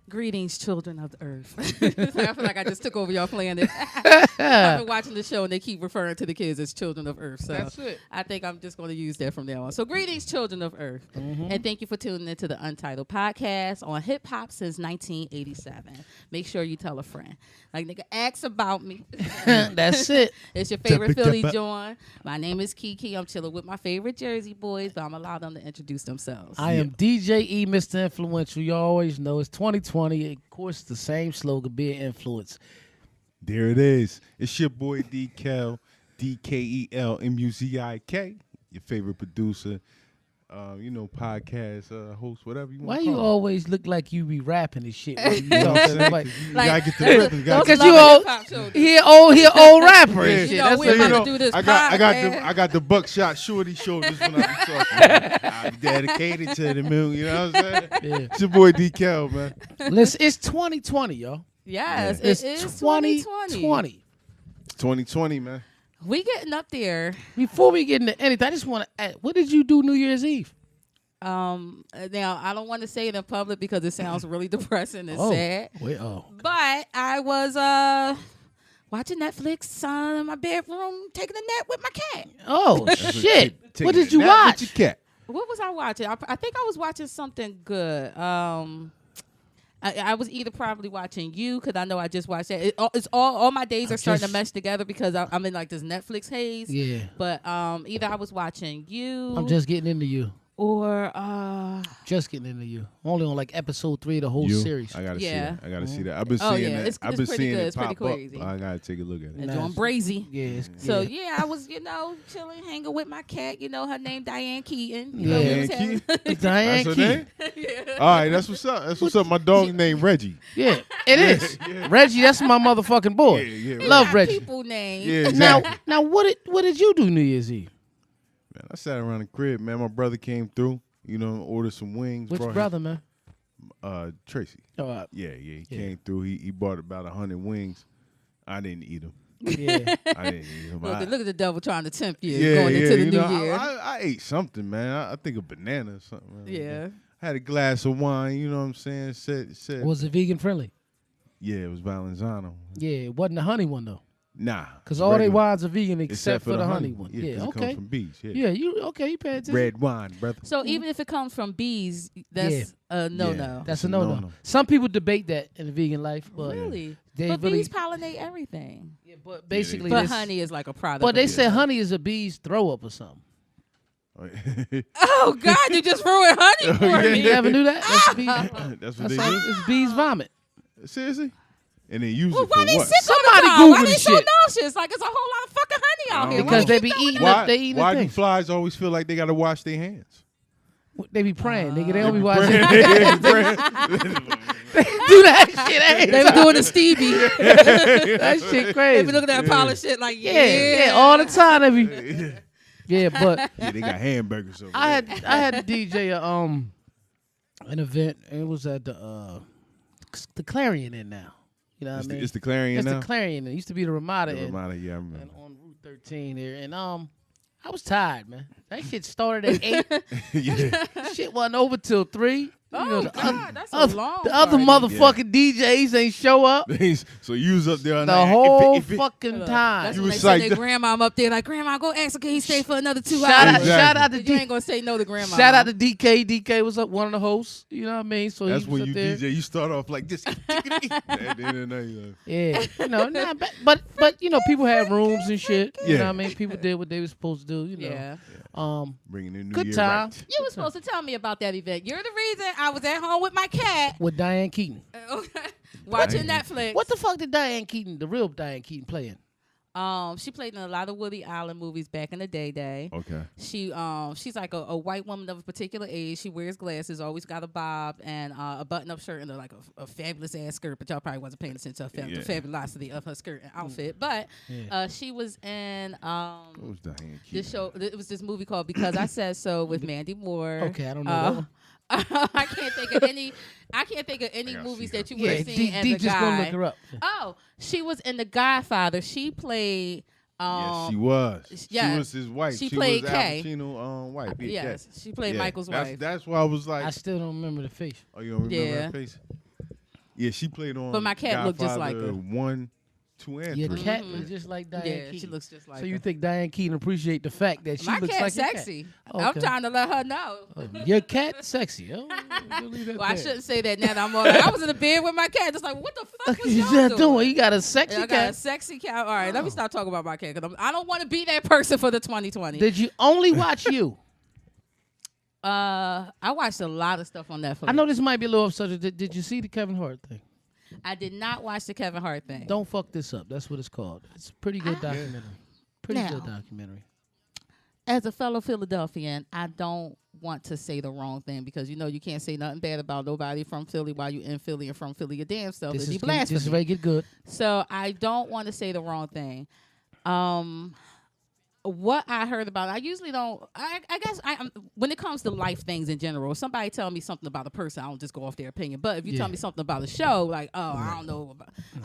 Greetings, children of the earth. I feel like I just took over y'all planet. I've been watching the show and they keep referring to the kids as children of earth. So That's it. I think I'm just going to use that from now on. So greetings, children of earth. And thank you for tuning into the Untitled Podcast on Hip Hop since 1987. Make sure you tell a friend. Like, nigga, ask about me. That's it. It's your favorite Philly joint. My name is Kiki. I'm chilling with my favorite Jersey boys, but I'm allowed them to introduce themselves. I am DJ E, Mr. Influential. You always know it's 2020. Of course, the same slogan, be an influence. There it is. It's your boy DKEL, DKELMUZIK, your favorite producer, podcast host, whatever you want. Why to you call always look like you be rapping and shit? When you You know what I'm saying? like, 'Cause you gotta get the rhythm. because you he an old rapper and shit. That's we're what about to do this I got the buckshot shorty shoulders when I be talking. I'm dedicated to the moon. You know what I'm saying? Yeah. It's your boy DKEL, man. Listen, it's 2020, y'all. Yes, It's it is 2020. It's 2020, man. We getting up there. Before we get into anything, I just want to ask, what did you do New Year's Eve? Now I don't want to say it in public because it sounds really depressing and sad. But I was watching Netflix in my bedroom, taking a nap with my cat. Oh shit! What did you With watch? your cat. What was I watching? I think I was watching something good. I was either probably watching You because I know I just watched that. It's all my days are starting to mesh together because I'm in like this Netflix haze. Yeah. But either I was watching You. I'm just getting into You. Or Just getting into You. Only on like episode 3 of the whole series. I gotta see Yeah. that. I gotta see that. I've been seeing that. It's I've been pretty seeing good. it It's pop pretty crazy. up. I gotta take a look at it. and John Brazy. Yeah. So I was, chilling, hanging with my cat. Her name Diane Keaton. Yeah. Diane Keaton? Diane That's her Keaton. name? All right, that's what's up. That's what's up. My dog's named Reggie. Yeah, it is. Reggie, that's my motherfucking boy. Yeah. Love Reggie. People name. Yeah, exactly. Now, what did you do New Year's Eve? Man, I sat around the crib, man. My brother came through, ordered some wings. Which brought brother, man? him, Tracy. Oh, Yeah. He came through. He bought about 100 wings. I didn't eat them. yeah. I didn't eat them. Look at the devil trying to tempt you Yeah, going into the new year. I ate something, man. I think a banana or something. Man. Yeah. I had a glass of wine. You know what I'm saying? Said. Was it vegan friendly? Yeah, it was Valenzano. Yeah, it wasn't the honey one though. Nah. Because all their regular. wines are vegan except for the honey one. Yeah, Yeah, 'cause it okay. comes from bees. Yeah. Yeah, you pay attention. Red wine, brother. So even if it comes from bees, that's a no-no. Yeah. That's It's a a no-no. no-no. Some people debate that in the vegan life, but Really? they But really, bees pollinate everything. yeah, but basically, But this- honey is like a product. But of they it. say honey is a bee's throw up or something. Oh God, you just ruined honey for yeah. me. You ever knew that? That's, bee, That's what they do. it's bees vomit. Seriously? And they use Well, it why for they what? sick all the Somebody time? Google Why the they so shit. nauseous? Like it's a whole lot of fucking honey out here. Because Why they be eating Why, up, they eating why the do thing. flies always feel like they got to wash their hands? They be praying, nigga. They don't be They watching. be Do that shit. Ain't They were doing the Stevie. that shit They crazy. be looking at that polished shit like, Yeah, all the time. They be. Yeah, but Yeah, they got hamburgers over I there. had to DJ an event. And it was at the Clarion Inn now. You know what I mean? It's the Clarion It's now? the Clarion Inn. It used to be the Ramada The Inn. Ramada, yeah, I remember. And on Route 13 there. And I was tired, man. That shit started at 8. Yeah. Shit wasn't over till 3. Oh the God, that's a other, long. the other party. motherfucking DJs ain't show up So you was up there all the night. whole If it- fucking Look, time. That's You when they was send psyched their up. grandma up there like, Grandma, go ask her, can he stay for another 2 Shout hours? out, Exactly. shout out to You ain't D. gonna say no to grandma. Shout out to DK. DK was up, one of the hosts. You know what I mean? So That's he was when up you there. DJ. You start off like this. At the end of the night, like, Yeah, nah, but people had rooms and shit. You Yeah. know what I mean? People did what they were supposed to do. You know. Yeah. bringing in New Good Year time. right. You were supposed to tell me about that event. You're the reason I was at home with my cat With Diane Keaton. watching Diane. Netflix. What the fuck did Diane Keaton, the real Diane Keaton, play in? She played in a lot of Woody Allen movies back in the day. Okay. She's like a white woman of a particular age. She wears glasses, always got a bob and a button-up shirt and a fabulous ass skirt. But y'all probably wasn't paying attention to the fabulosity of her skirt and outfit. But she was in What was Diane Keaton? this show. It was this movie called Because I Said So with Mandy Moore. Okay, I don't know that one. I can't think of any. gotta Movies see her. that you would Yeah, have seen as D a just gonna look guy. her up. Oh, she was in The Godfather. She played. Yes, she was. yeah, She was his wife. she She played was Kay. Al Pacino wife. Yeah, Yes, Kay. she played Yeah, Michael's wife. That's why I was like, I still don't remember the face. oh, you don't remember Yeah. her face? Yeah, she played on. But my cat looked just like her. 1, 2, and 3. Your cat looks just like Diane Yeah, Keaton. she looks just like So her. you think Diane Keaton appreciate the fact that she my looks cat's like your sexy. cat? I'm Okay. trying to let her know. Your cat sexy. Oh, we'll leave that Well, I there. shouldn't say that now. That I'm all like, I was in the bed with my cat. Just like, what the fuck was You y'all just doing? You got a sexy I got a cat. sexy cat. All right, let me stop talking about my cat because I don't want to be that person for the 2020. Did you only watch you? I watched a lot of stuff on Netflix. I know this might be a little off subject. Did you see the Kevin Hart thing? I did not watch the Kevin Hart thing. Don't fuck this up. That's what it's called. It's a pretty good documentary. Pretty Now. good documentary. As a fellow Philadelphian, I don't want to say the wrong thing because you can't say nothing bad about nobody from Philly while you in Philly and from Philly your damn self. This It'd be is blasphemy. ready to get good. So I don't want to say the wrong thing. What I heard about, I usually don't. I guess when it comes to life things in general, if somebody tell me something about a person, I don't just go off their opinion. But if you tell me something about a show, like I don't know,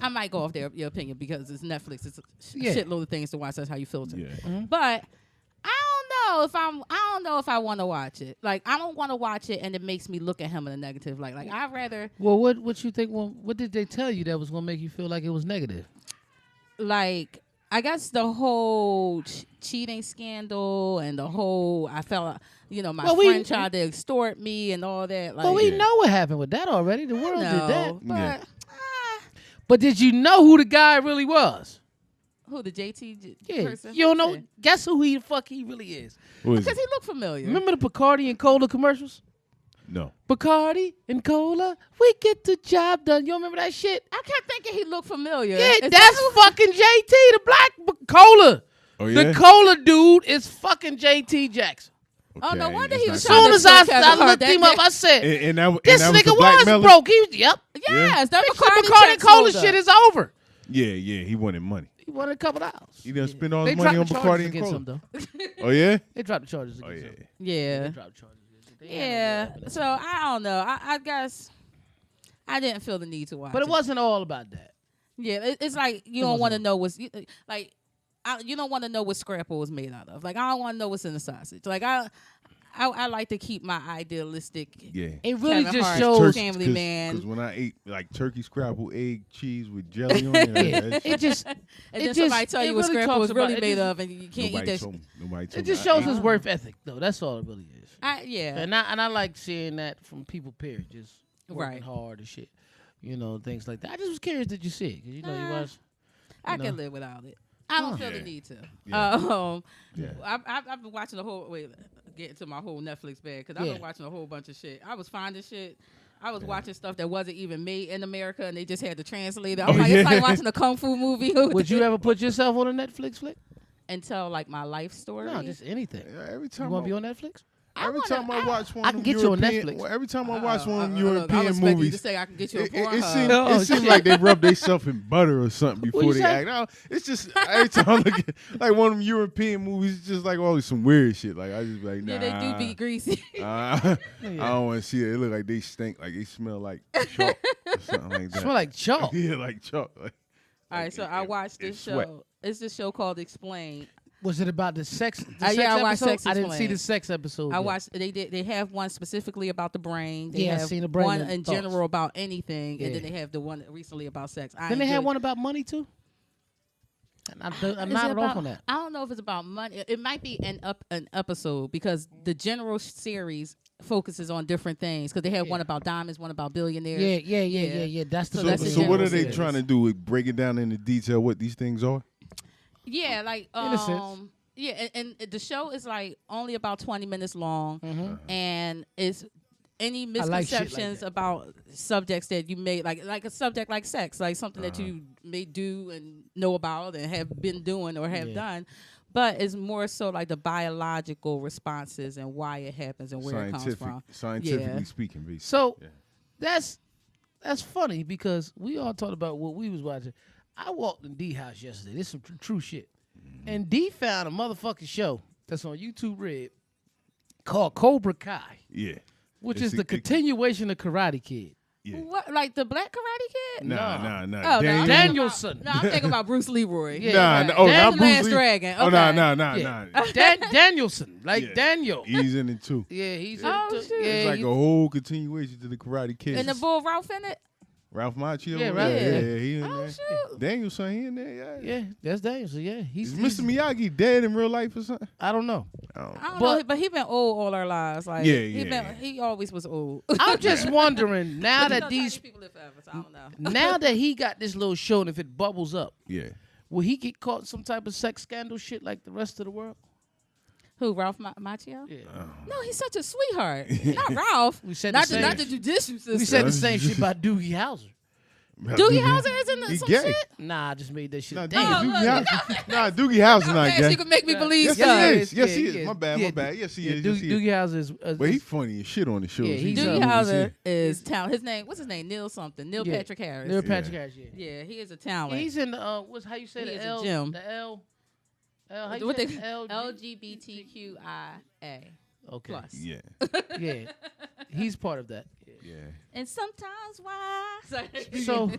I might go off your opinion because it's Netflix. It's a shitload of things to watch. That's how you filter. Yeah. Mm-hmm. But I don't know if I want to watch it. Like I don't want to watch it, and it makes me look at him in a negative light. Like I'd rather. Well, what you think? Well, what did they tell you that was gonna make you feel like it was negative? Like I guess the whole cheating scandal and the whole I felt my friend tried to extort me and all that. Like, Well, we know what happened with that already. The world did that. But But did you know who the guy really was? who the JT Yeah, person? you don't know. Guess who he really is? Because he looked familiar. Remember the Bacardi and Cola commercials? No. Bacardi and Cola, we get the job done. You don't remember that shit? I kept thinking he looked familiar. Yeah, Is that's that fucking JT, the black Cola. Oh, yeah? The Cola dude is fucking JT Jackson. Oh, no wonder it's he not was As trying soon to as I extort Kevin Hart. looked him up, I said, And that this and that nigga the Black was Melon? broke. Yep. Yes, that The Bacardi Bacardi check Cola sold shit up. is over. Yeah, he wanted money. He wanted a couple dollars. He done spend all They his money on dropped the charges Bacardi and against Cola. him, though. Oh, yeah? They dropped the charges Oh, against yeah. him. Yeah. They dropped the charges against him. They Yeah. handled it. So I don't know. I guess I didn't feel the need to watch But it wasn't all about that. Yeah, it's like you don't want to know what's like. You don't want to know what scrapple was made out of. Like I don't want to know what's in the sausage. Like I like to keep my idealistic. Yeah. It really Kevin just Hart, shows. family man. Because when I ate like turkey scrapple, egg, cheese with jelly on it, It just. And it then just- somebody tell it you what really scrapple talks was really about- it made just- of, and you can't eat nobody that. told me. Nobody told It me. just I shows ate his it. worth ethic, though. That's all it really is. Yeah. And I like seeing that from people, period. Just working Right. hard and shit. Things like that. I just was curious that you see it. 'Cause you watch. I can live without it. I don't feel the Yeah. need to. Yeah. Yeah. I've been watching the whole. Get into my whole Netflix bag because I've Yeah. been watching a whole bunch of shit. I was finding shit. I was watching stuff that wasn't even made in America, and they just had to translate it. I'm like, it's like watching a kung fu movie. Would you ever put yourself on a Netflix flick? and tell like my life story? No, just anything. Every You time want to be on Netflix? Every time I watch one I of can them get you on European, Netflix. every time I watch one of them I European expect you to movies, say I can get you a it Pornhub. seems like they rub themselves in butter or something before you they say? act. No, it's just every time I look at like one of them European movies, it's just like always some weird shit. Like I just be like, nah. Yeah, they do be greasy. I don't want to see it. It look like they stink, like they smell like chalk or something like that. Smell like chalk. Yeah, like chalk. Like, All right, so I watched this sweat. show. It's this show called Explain. Was it about the sex? Yeah, I watched episode? Sex I didn't see Explained. the sex episode. I yet. watched. They have one specifically about the brain. They Yeah, I have seen the brain one and in thoughts. general about anything, and then Yeah. they have the one recently about sex. Then they had one about money too. I'm Is it not off about- on that. I don't know if it's about money. It might be an episode because the general series focuses on different things. Because they have one about diamonds, one about billionaires. Yeah. That's the. So that's the so what general are they series. trying to do? With break it down into detail what these things are? Yeah, like In a sense. yeah, and the show is like only about 20 minutes long, Mm-hmm. and it's any I like shit like misconceptions that. about subjects that you may like a subject like sex, like something that you may do and know about and have been doing or have done. But it's more so like the biological responses and why it happens and where it comes from. Scientifically Yeah. speaking, basically. So Yeah. that's funny because we all talked about what we was watching. I walked in D house yesterday. This is some true shit. And D found a motherfucking show that's on YouTube Red called Cobra Kai, Yeah. which It's is the continuation of Karate Kid. Yeah. What, like the Black Karate Kid? Nah. Oh, no, Daniel- Danielson. No, I'm thinking about Bruce Leroy. Yeah. Nah, oh, That's not the Bruce Last Lee. Dragon. Oh, Okay. nah. Yeah. Danielson, like Yeah. Daniel. He's in it too. Yeah, he's Oh, in it too. shit. Yeah, It's like a whole continuation to the Karate Kid. And the Bull Ralph in it? Ralph Macchio. Yeah, Ralph. Yeah, he in Oh, there. shoot. Daniel's son, he in there. Yeah. Yeah, that's Daniel. So yeah, Is Mr. Miyagi dead in real life or something? I don't know. I don't But- know, but he been old all our lives. Like, he always was old. I'm just wondering now But that Chinese these people live forever, so I don't know. now that he got this little show, and if it bubbles up, Yeah. will he get caught in some type of sex scandal shit like the rest of the world? Who, Ralph Macchio? Yeah. No, he's such a sweetheart. Not Ralph. We said not the the, same. not the judicial system. We said the same shit about Doogie Howser. Doogie Howser is in He some gay. shit. Nah, I just made that shit. Nah, Damn. Doogie Howser. Nah, Doogie Howser not Man, gay. she could make me believe Yes, stuff. he is. Yes, Yeah, he yeah. is. My bad. Yeah, My bad. Yes, he is. Doogie, Yes, he is. Doogie Howser is. But he's funny as shit on the shows. Yeah, he's Doogie you Howser is talent. His name, what's his name? Neil something. Neil Yeah. Patrick Harris. Neil Patrick Harris. Yeah. Yeah, he is a talent. He's in the what's how you say He the is a L gym. the L how you What say they the L LGBTQIA okay plus. Yeah. yeah he's part of that. Yeah. And sometimes why? So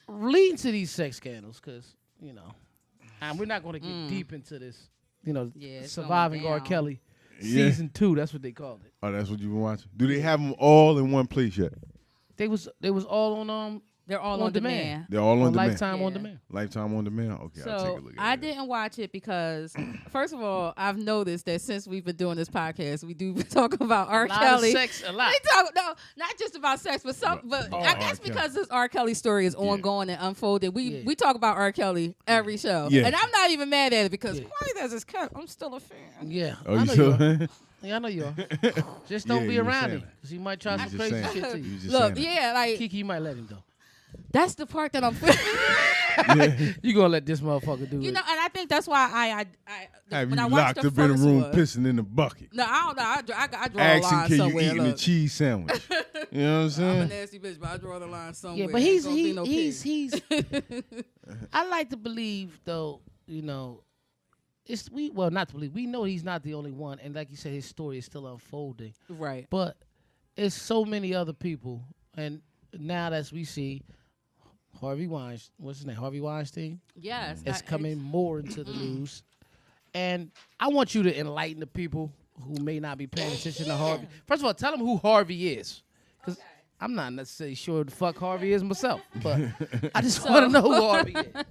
leading to these sex scandals, because and we're not going to get deep into this. Yeah, it's surviving going R. down. Kelly Yeah. season 2. That's what they called it. Oh, that's what you've been watching? Do they have them all in one place yet? They was all on They're all On on demand. They're all on demand. Lifetime on Yeah. demand. Lifetime on demand? Okay, I'll take a So look at I it. didn't watch it because, first of all, I've noticed that since we've been doing this podcast, we do talk about R. A lot Kelly. of sex, a lot. We talk not just about sex, but Oh, I guess R. Kelly. because this R. Kelly story is ongoing and unfolded, we talk about R. Kelly every show, Yeah. and I'm not even mad at it because Yeah. quiet as it's kept, I'm still a fan. Yeah. Oh, I you know you are. still? Yeah, I know you are. Just don't Yeah, be you were around saying him, it. because he might try You some just crazy saying shit it. to You you. just Look, saying it. yeah, like Kiki, you might let him though. that's the part that I'm. You gonna let this motherfucker do You it? know, and I think that's why I Have when you I watched locked the up in a first room one- pissing in the bucket? No, I don't know. I draw a Asking, line can you somewhere. eating a Look. cheese sandwich? You know what I'm I'm a saying? nasty bitch, but I draw the line somewhere. Yeah, but Ain't gonna be no pig. he's. I like to believe though, not to believe. We know he's not the only one, and like you said, his story is still unfolding. right. But it's so many other people, and now that we see Harvey Weinstein, what's his name? Harvey Weinstein. Yes, It's coming more into the news, and I want you to enlighten the people who may not be paying attention to Harvey. First of all, tell them who Harvey is, because I'm not necessarily sure the fuck Harvey is myself, but I just want to know who Harvey is.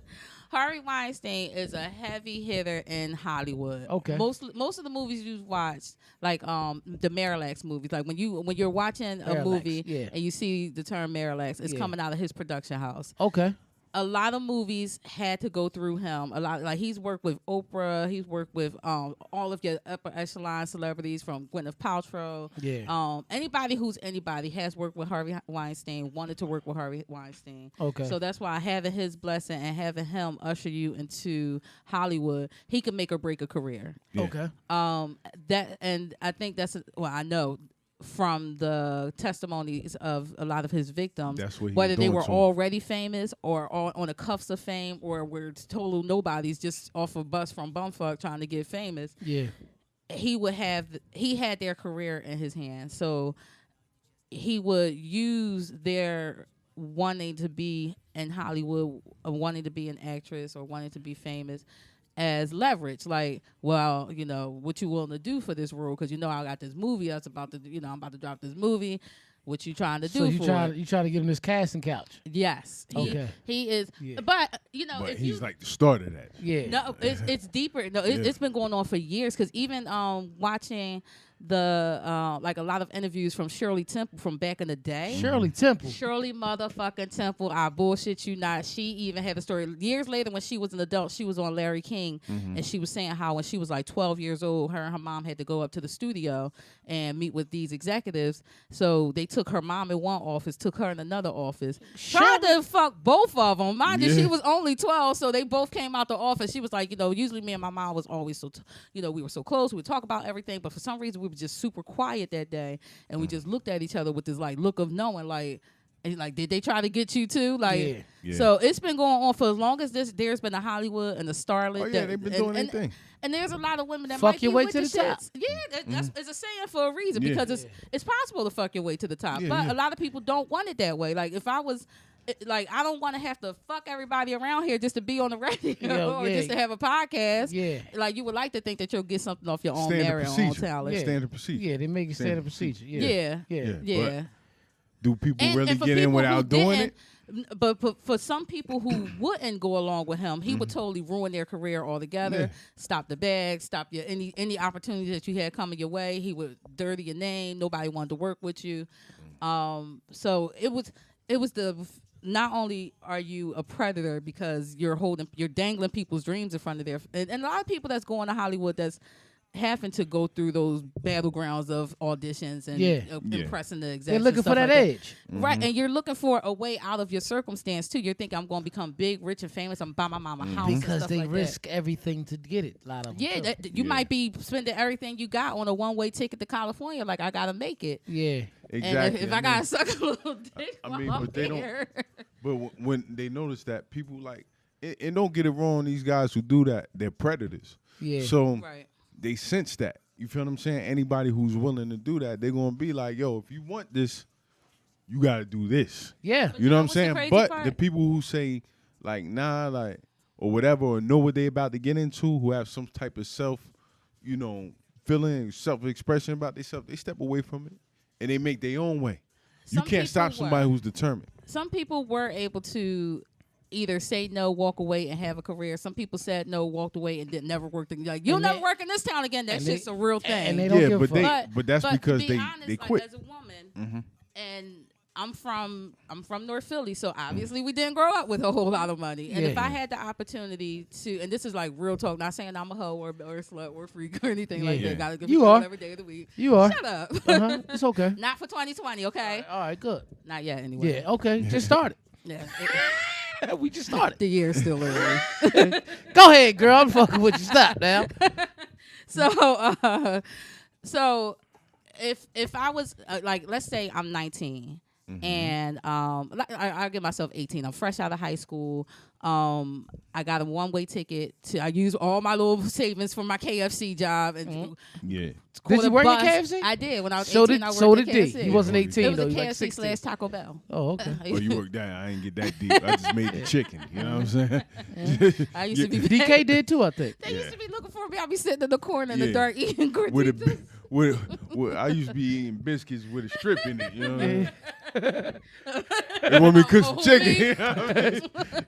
Harvey Weinstein is a heavy hitter in Hollywood. Okay. Most of the movies you've watched, like the Miralax movies, like when you're watching a Miralax, movie yeah. and you see the term Miralax, it's Yeah. coming out of his production house. Okay. A lot of movies had to go through him. A lot, like he's worked with Oprah. He's worked with all of your upper echelon celebrities from Gwyneth Paltrow. Yeah. Anybody who's anybody has worked with Harvey Weinstein, wanted to work with Harvey Weinstein. Okay. So that's why having his blessing and having him usher you into Hollywood, he could make or break a career. Yeah. Okay. And I think I know from the testimonies of a lot of his victims, That's what he whether was they doing were to him. already famous or on the cuffs of fame or were total nobodies just off a bus from bumfuck trying to get famous, Yeah. he had their career in his hands. So he would use their wanting to be in Hollywood, wanting to be an actress or wanting to be famous as leverage. Like, well, what you willing to do for this role? Because I got this movie that's about to, I'm about to drop this movie. What you trying to do So you for try it? to give him this casting couch. Yes. Okay. He is. Yeah. But, But if he's you, like the start of that. Yeah. no, it's deeper. No, Yeah. it's been going on for years. Because even watching the like a lot of interviews from Shirley Temple from back in the day. Shirley Temple. Shirley motherfucking Temple, I bullshit you not. She even had a story years later when she was an adult. She was on Larry King, and she was saying how when she was like 12 years old, her and her mom had to go up to the studio and meet with these executives. So they took her mom in one office, took her in another office, tried to fuck both of them. Mind you, Yeah. she was only 12, so they both came out the office. She was like, usually me and my mom was always so, we were so close. We would talk about everything, but for some reason we were just super quiet that day, and we just looked at each other with this like look of knowing, like, and like, did they try to get you too? Like, Yeah. so it's been going on for as long as there's been a Hollywood and a starlet. Oh, yeah, they've been doing their thing. And there's a lot of women that Fuck might your be way with to the top. shits. Yeah, that's it's a saying for a reason, Yeah. because it's possible to fuck your way to the top. Yeah, but yeah. a lot of people don't want it that way. Like, if I was, like, I don't want to have to fuck everybody around here just to be on the radio or yeah. just to have a podcast. Yeah. Like, you would like to think that you'll get something off your own Standard merit, own procedure. talent. Yeah. Standard procedure. Yeah, they make it standard procedure. Yeah. Yeah. Yeah. Yeah. But do people And really for get in people without who doing didn't, it? But for some people who wouldn't go along with him, he would totally ruin their career altogether. Stop the bag, stop your any opportunity that you had coming your way. He would dirty your name. Nobody wanted to work with you. So it was the. Not only are you a predator because you're dangling people's dreams in front of and a lot of people that's going to Hollywood that's having to go through those battlegrounds of auditions and impressing the execs. They're looking for that edge. Right, and you're looking for a way out of your circumstance, too. You're thinking, I'm going to become big, rich, and famous. I'm going to buy my mama a house because and stuff they like risk everything to get it, a lot of them. Yeah, you might be spending everything you got on a one-way ticket to California, like, I got to make it. Yeah. Exactly. And if I got to suck a little dick but they don't. But when they notice that people like, and don't get it wrong, these guys who do that, they're predators. Yeah. So they sense that. You feel what I'm saying? Anybody who's willing to do that, they're going to be like, yo, if you want this, you got to do this. Yeah. You know what I'm saying? But the people who say, like, nah, like, or whatever, or know what they about to get into, who have some type of feeling, self-expression about themselves, they step away from it, and they make their own way. You can't stop somebody who's determined. Some people were able to either say no, walk away, and have a career. Some people said no, walked away, and never worked. Like, you'll never work in this town again. That shit's a real thing. And they don't give a fuck. But that's because they quit. Like, as a woman, and I'm from North Philly, so obviously we didn't grow up with a whole lot of money. And if I had the opportunity to, and this is like real talk, not saying I'm a hoe or a slut or a freak or anything like that. Gotta give you are every day of the week. You are. Shut up. It's okay. Not for 2020, okay? All right, good. Not yet, anyway. Yeah, okay. Just started. Yeah. We just started. The year's still early. Go ahead, girl. I'm fucking with you. Stop now. So if I was like, let's say I'm 19. And I give myself 18. I'm fresh out of high school. I got a one-way ticket I use all my little savings from my KFC job. And Did you work at KFC? I did. When I was 18, I worked at KFC. He wasn't 18, it was though. a He KFC was like / Taco Bell. Oh, okay. Well, you worked that. I didn't get that deep. I just made the chicken. You know what I'm saying? I used to be DK did too, I think. They used to be looking for me. I'd be sitting in the corner in the dark eating gorditas. I used to be eating biscuits with a strip in it. You know what I mean? They want me to cook some chicken. You know what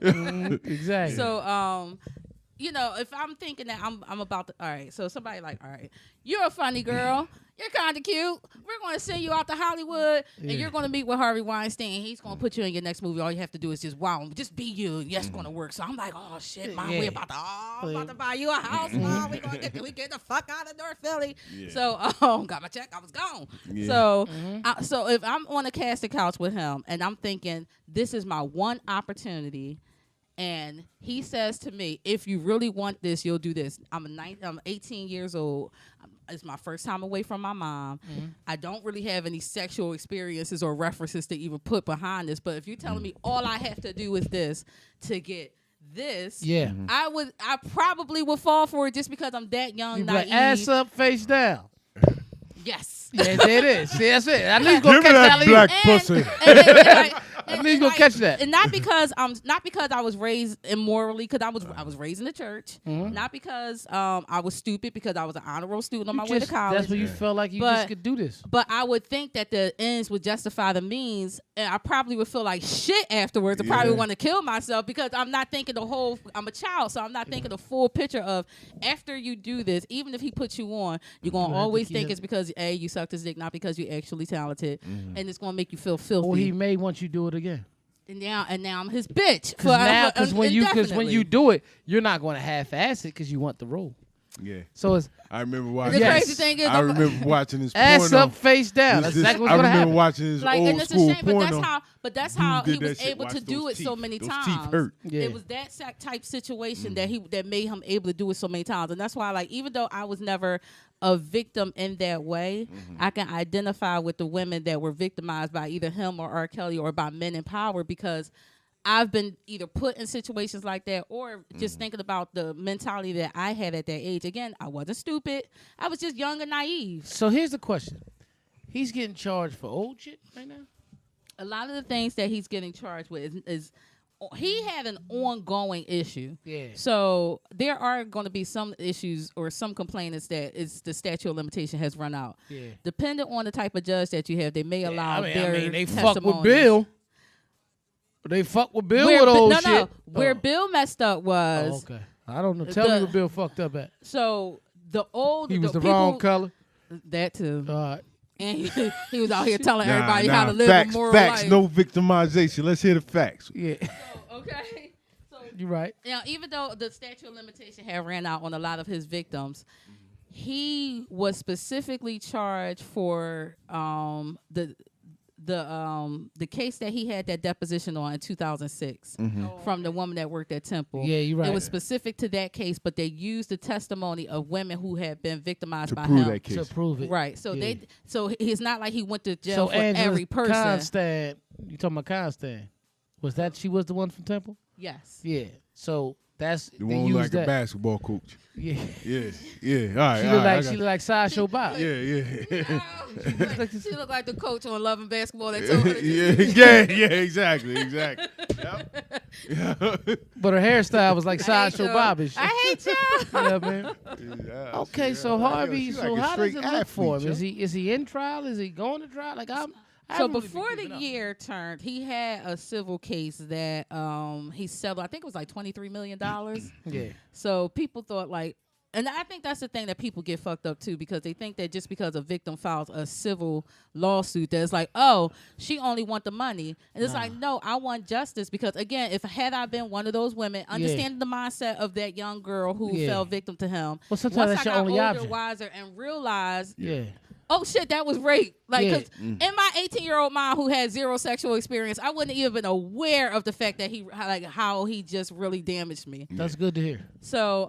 I mean? Exactly. So, if I'm thinking that I'm about to, all right, so somebody like, all right, you're a funny girl. You're kind of cute. We're going to send you out to Hollywood, and you're going to meet with Harvey Weinstein. He's going to put you in your next movie. All you have to do is just be you, and yes, it's going to work. So I'm like, oh, shit, Mom, we about to buy you a house, Mom. We get the fuck out of North Philly. Yeah. So, got my check. I was gone. Yeah. So, so if I'm on a casting couch with him, and I'm thinking, this is my one opportunity, and he says to me, if you really want this, you'll do this. I'm 18 years old. It's my first time away from my mom. I don't really have any sexual experiences or references to even put behind this. But if you're telling me all I have to do is this to get this, I probably would fall for it just because I'm that young, naive. Ass up, face down. Yes. Yeah, there it is. See, that's it. I knew you gonna Give me catch that black pussy. I knew you gonna catch that. And not because I was raised immorally, because I was raised in the church. Not because I was stupid, because I was an honor roll student on my way to college. That's when you felt like you just could do this. But I would think that the ends would justify the means, and I probably would feel like shit afterwards. I probably want to kill myself because I'm not thinking I'm a child, so I'm not thinking the full picture of after you do this, even if he puts you on, you're gonna always think it's because you sucked his dick, not because you're actually talented, and it's gonna make you feel filthy. Or he may want you to do it again. And now I'm his bitch. Because when you do it, you're not going to half-ass it because you want the role. Yeah. So I remember watching. The crazy thing is, I remember watching this ass porno. up, face down. That's exactly what's going to happen. I remember watching this old school porno. But that's how he was shit. able to do it so many times. Those teeth hurt. Yeah. It was that type situation that made him able to do it so many times, and that's why, even though I was never a victim in that way, I can identify with the women that were victimized by either him or R. Kelly or by men in power, because I've been either put in situations like that or just thinking about the mentality that I had at that age. Again, I wasn't stupid. I was just young and naive. So here's the question. He's getting charged for old shit right now? A lot of the things that he's getting charged with is he had an ongoing issue. Yeah. So there are going to be some issues or some complainants that the statute of limitation has run out. Yeah. Depending on the type of judge that you have, they may allow their they testimony. fuck with Bill. They fuck with Bill with old shit. No. Where Bill messed up was. Oh, okay. I don't know. Tell me what Bill fucked up at. So the old. He was the wrong color. That too. All right. And he was out here telling everybody how to live a moral facts, life. no victimization. Let's hear the facts. Yeah. Okay. So you're right. Now, even though the statute of limitation had ran out on a lot of his victims, he was specifically charged for the case that he had that deposition on in 2006 from the woman that worked at Temple. Yeah, you're right. It was specific to that case, but they used the testimony of women who had been victimized by prove him that case. To prove it. Right. So so it's not like he went to jail So for every person. Constant, you talking about Constant? Was that she was the one from Temple? Yes. Yeah. So that's The one like a basketball coach. Yeah. Yeah. All right. She looked like Sideshow Bob. Yeah. She looked like the coach on Love and Basketball. That told her to yeah, exactly. Yep. But her hairstyle was like Sideshow Bob and shit. I hate y'all. Yeah, man. Okay, so Harvey, so how does it look for him? Is he in trial? Is he going to trial? Like So before the year turned, he had a civil case that he settled. I think it was like $23 million. Yeah. So people thought like, and I think that's the thing that people get fucked up too, because they think that just because a victim files a civil lawsuit, that it's like, oh, she only want the money, and it's like, no, I want justice, because again, if had I been one of those women, understanding the mindset of that young girl who fell victim to him, well, sometimes once that's I your got only older, option. wiser, and realized, oh shit, that was rape. Like, cause in my 18-year-old mind who had zero sexual experience, I wouldn't even been aware of the fact that how he just really damaged me. That's good to hear. So,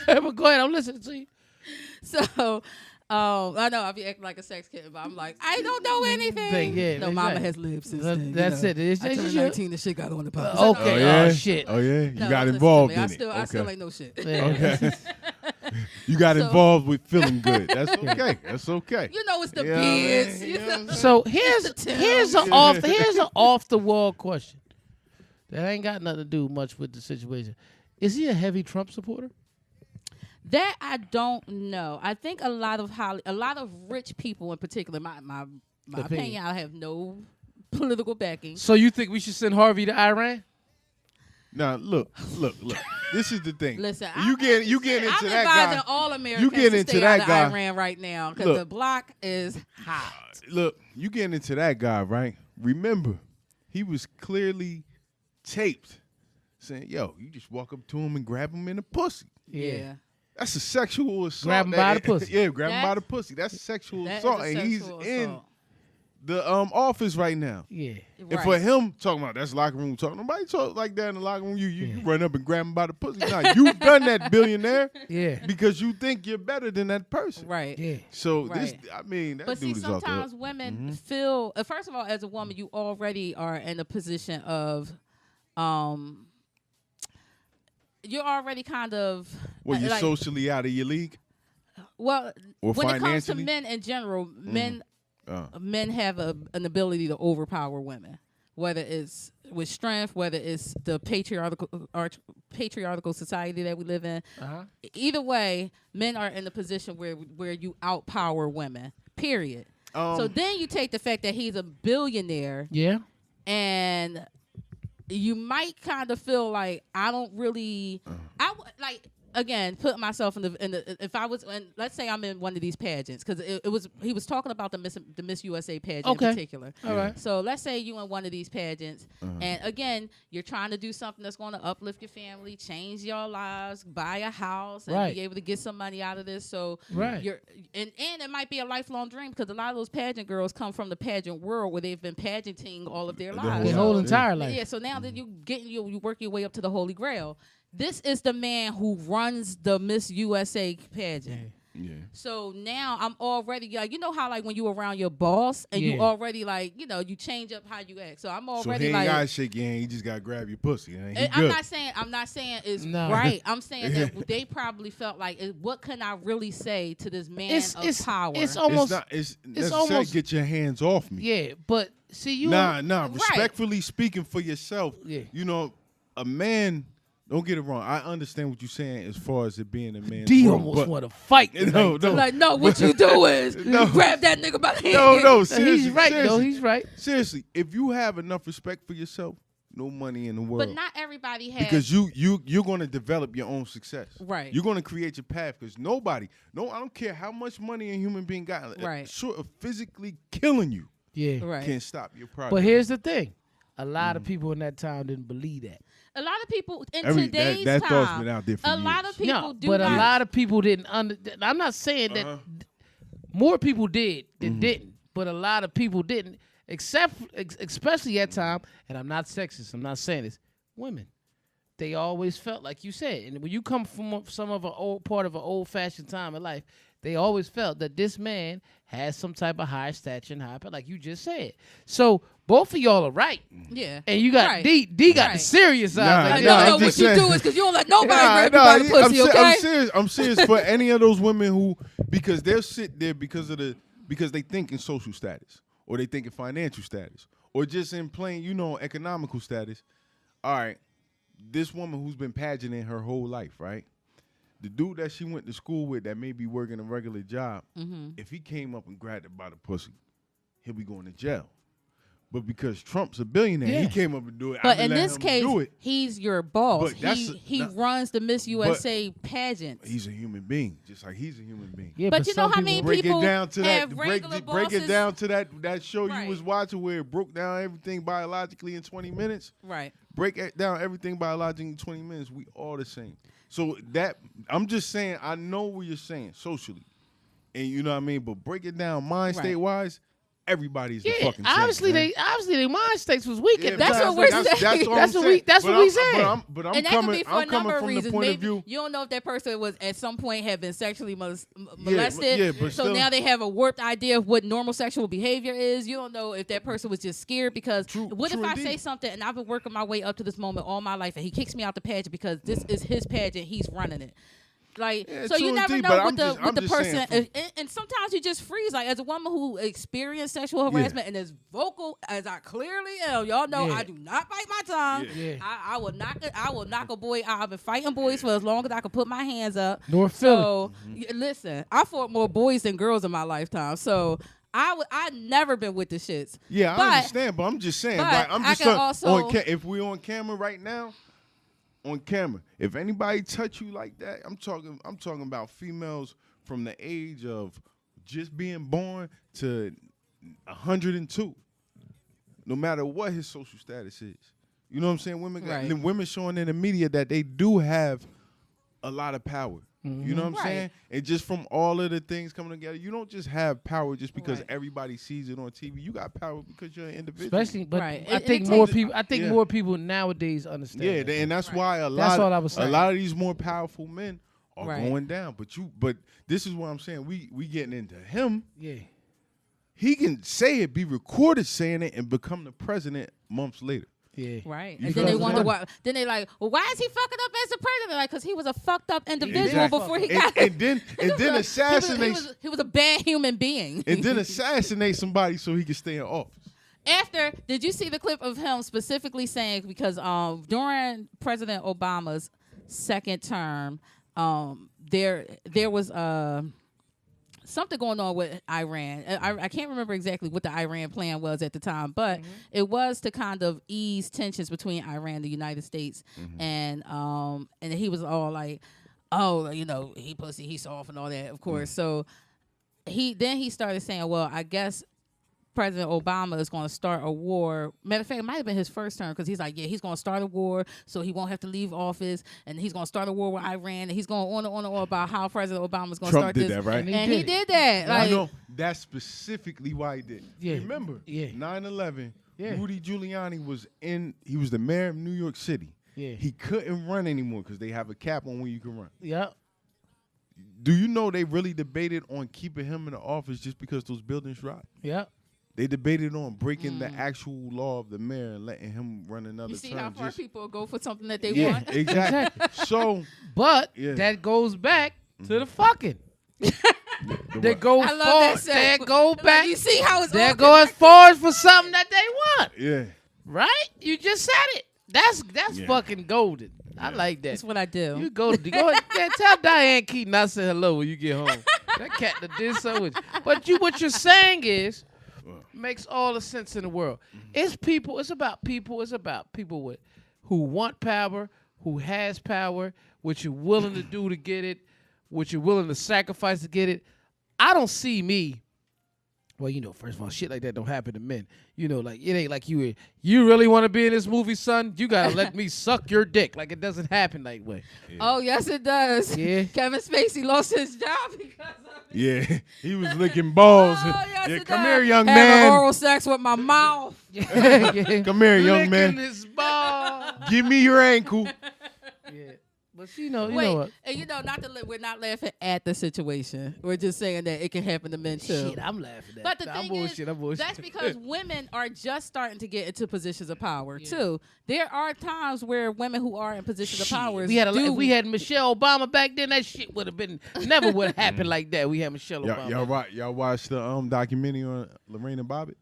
but go ahead, I'm listening to you. So, I know I be acting like a sex kid, but I'm like, I don't know anything. No, mama has lived since then. That's it. I turned 19, the shit got on the podcast. Okay. Oh, shit. Oh yeah. You No, got listen involved to me. in it. I still ain't no shit. Okay. You got involved with feeling good. That's okay. That's okay. You know it's the beards. You know? So here's an off the wall question that ain't got nothing to do much with the situation. Is he a heavy Trump supporter? That I don't know. I think a lot of rich people in particular, my opinion, I have no political backing. So you think we should send Harvey to Iran? Now look. This is the thing. Listen, you get into I'm that advising guy. all Americans You get to into stay that out of guy. Iran right now, because the block is hot. Look, you getting into that guy, right? Remember, he was clearly taped saying, "Yo, you just walk up to him and grab him in the pussy." Yeah. That's a sexual assault. Grab him by the pussy. Yeah, grab him by the pussy. That's sexual assault, and he's in the office right now. Yeah. And for him talking about that's locker room talk, nobody talk like that in the locker room. You run up and grab him by the pussy. Nah, you've done that, billionaire. Yeah. Because you think you're better than that person. Right. Yeah. So that but dude see, is off the hook. sometimes women feel. First of all, as a woman, you already are in a position of, you're already kind of. Well, you're socially out of your league. Well, or when it comes to financially? men in general, men have an ability to overpower women, whether it's with strength, whether it's the patriarchal society that we live in. Either way, men are in a position where you outpower women. Period. So then you take the fact that he's a billionaire. Yeah. And you might kind of feel like I don't really. Again, put myself in the if I was let's say I'm in one of these pageants, because he was talking about the Miss USA pageant in particular. All right. So let's say you in one of these pageants, and again you're trying to do something that's going to uplift your family, change your lives, buy a house, and be able to get some money out of this. So you're and it might be a lifelong dream, because a lot of those pageant girls come from the pageant world where they've been pageanting all of their lives, their whole entire life. Yeah. So now that you work your way up to the Holy Grail. This is the man who runs the Miss USA pageant. Yeah. So now I'm already like, you know how like when you around your boss and you already like, you change up how you act. So I'm already so he like, ain't gotta shake your hand. He just gotta grab your pussy. I'm not saying it's right. I'm saying that they probably felt like, what can I really say to this man of power? It's almost. It's almost get your hands off me. Yeah, but see you. Nah. Respectfully speaking for yourself. Yeah. You know, a man Don't get it wrong. I understand what you're saying as far as it being a man. D almost want to fight. No. Like, no, what you do is grab that nigga by the hand. No, seriously. He's right, seriously. though. He's right. Seriously, if you have enough respect for yourself, no money in the world. But not everybody has. Because you're going to develop your own success. Right. You're going to create your path because I don't care how much money a human being got, right. short of physically killing you, Yeah. can't stop your progress. But here's the thing. A lot of people in that time didn't believe that. A lot of people in today's that time, thought's been out there for a years. lot of people No, do but not. a lot of people didn't I'm not saying that more people did than didn't, but a lot of people didn't, especially at time, and I'm not sexist, I'm not saying this, women. They always felt like you said, and when you come from some of an old part of an old-fashioned time in life, they always felt that this man has some type of high stature and high, like you just said. So both of y'all are right. Yeah. And you got right. D got the serious side. Like, I'm what just you saying. do is because you don't let nobody grab you by the pussy, okay? I'm serious for any of those women who, because they'll sit there because they think in social status, or they think in financial status, or just in plain, economical status. All right, this woman who's been pageanting her whole life, right? The dude that she went to school with that may be working a regular job, if he came up and grabbed her by the pussy, he'll be going to jail. But because Trump's a billionaire, he came up and do it. But in this case, he's your boss. But he runs the Miss USA pageant. He's a human being, just like he's a human being. Yeah, but you know how many people have regular break it bosses? down to that show Right. you was watching where it broke down everything biologically in 20 minutes. Right. Break it down everything biologically in 20 minutes. We all the same. So I'm just saying, I know what you're saying socially, and you know what I mean. But break it down mind state wise. Everybody's the fucking same. Obviously their mind states was weak. Yeah, That's what we're saying. That's what we saying. But I'm and that coming, could be for I'm a coming number of from reasons. the point Maybe of view. you don't know if that person was at some point had been sexually molested. but so still, now they have a warped idea of what normal sexual behavior is. You don't know if that person was just scared because what if I say something and I've been working my way up to this moment all my life and he kicks me out the pageant because this is his pageant, he's running it. Like, Yeah, so you never indeed, know but what the person, saying, and sometimes you just freeze. Like, as a woman who experienced sexual harassment and is vocal as I clearly am, y'all know I do not bite my tongue. Yeah. I will knock a boy out. I've been fighting boys for as long as I can put my hands up. Nor so listen, I fought more boys than girls in my lifetime. So I've never been with the shits. Yeah, I understand, but I'm just saying. Like, I'm just if we're on camera right now. On camera, if anybody touch you like that, I'm talking about females from the age of just being born to 102. No matter what his social status is, you know what I'm saying. Women showing in the media that they do have a lot of power. You know what I'm saying? And just from all of the things coming together, you don't just have power just because everybody sees it on TV. You got power because you're an individual. Especially, but I think more people. I think more people nowadays understand. Yeah, that. And that's why a lot of these more powerful men are going down. But this is what I'm saying. We getting into him. Yeah, he can say it, be recorded saying it, and become the president months later. Yeah. Right. And then they wonder why. Then they like, well, why is he fucking up as a president? Like, because he was a fucked up individual before he got. And then assassinate. He was a bad human being. And then assassinate somebody so he can stay in office. Did you see the clip of him specifically saying because during President Obama's second term, there was something going on with Iran. I can't remember exactly what the Iran plan was at the time, but it was to kind of ease tensions between Iran and the United States. And he was all like, oh, he pussy, he soft and all that, of course. So he started saying, well, I guess President Obama is going to start a war. Matter of fact, it might have been his first term because he's like, he's going to start a war so he won't have to leave office, and he's going to start a war with Iran, and he's going on and on and on about how President Obama is going to start this. Trump did that, right? And he did that. I know that's specifically why he did. Yeah. Remember, 9/11. Rudy Giuliani was the mayor of New York City. Yeah. He couldn't run anymore because they have a cap on when you can run. Yeah. Do you know they really debated on keeping him in the office just because those buildings rocked? Yeah. They debated on breaking the actual law of the mayor and letting him run another term. You see how far people go for something that they want? want? Exactly. So, but that goes back to the fucking. They go I love far. They go back. You see how it's they go as far as for something that they want. Yeah. Right? You just said it. That's fucking golden. I like that. That's what I do. You go ahead, tell Diane Keaton I said hello when you get home. That cat that did so with you. But what you're saying is makes all the sense in the world. It's people. It's about people. It's about people who want power, who has power, what you're willing to do to get it, what you're willing to sacrifice to get it. I don't see me. Well, first of all, shit like that don't happen to men. Like it ain't like you really want to be in this movie, son? You gotta let me suck your dick. Like it doesn't happen that way. Yeah. Oh, yes, it does. Yeah. Kevin Spacey lost his job because of it. Yeah, he was licking balls. Oh, yes, it come does. here, young Having man. oral sex with my mouth. Yeah. Come here, young man. Licking his ball. Give me your ankle. Yeah. But you know what? And we're not laughing at the situation. We're just saying that it can happen to men too. Shit, I'm laughing at. But the thing is, that's because women are just starting to get into positions of power too. There are times where women who are in positions of power. If we had Michelle Obama back then, that shit would have been never would have happened like that. We had Michelle Obama. Y'all watched the documentary on Lorraine and Bobbitt?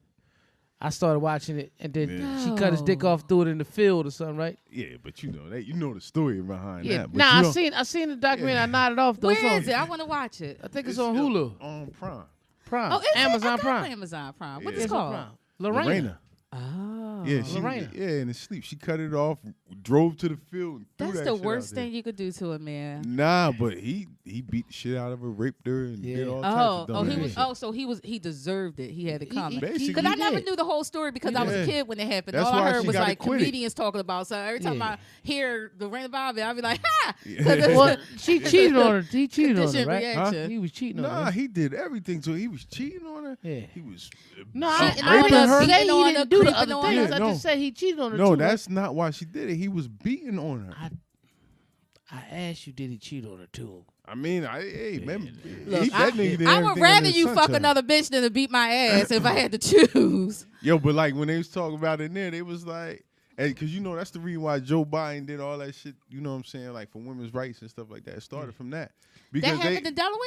I started watching it, and then she cut his dick off, threw it in the field or something, right? Yeah, but you know the story behind that. But Nah, I seen the documentary. I nodded off though. Where is it? I want to watch it. I think it's on Hulu. On Prime. Oh, Amazon Prime. Amazon Prime. What's it called? Lorena. Oh. Yeah, in his sleep. She cut it off, drove to the field. And threw That's that the shit worst out there. thing you could do to a man. Nah, but he beat the shit out of her, raped her, and did all types of dumb shit. He deserved it. He had it coming. Basically, Because I never knew the whole story because I was a kid when it happened. That's all why I heard she was got like acquitted. comedians talking about. So every time I hear the Rain Bobby, I'll be like, ha! Well, she cheated on her. He cheated on her, Conditioned right? reaction. He was cheating on her. Nah, he did everything to her. He was cheating on her. Yeah. He was I Cheating on raping her, her. say beating he on didn't her, do the creeping other on things. her. I just said he cheated on her. No, too, that's not why she did it. He was beating on her. I asked you, did he cheat on her too? I mean, man, Look, that nigga did I would everything rather under the you fuck sunshine. another bitch than to beat my ass if I had to choose. Yo, but like when they was talking about it in there, they was like, because that's the reason why Joe Biden did all that shit. You know what I'm saying? Like for women's rights and stuff like that. It started from that. Because That happened in Delaware?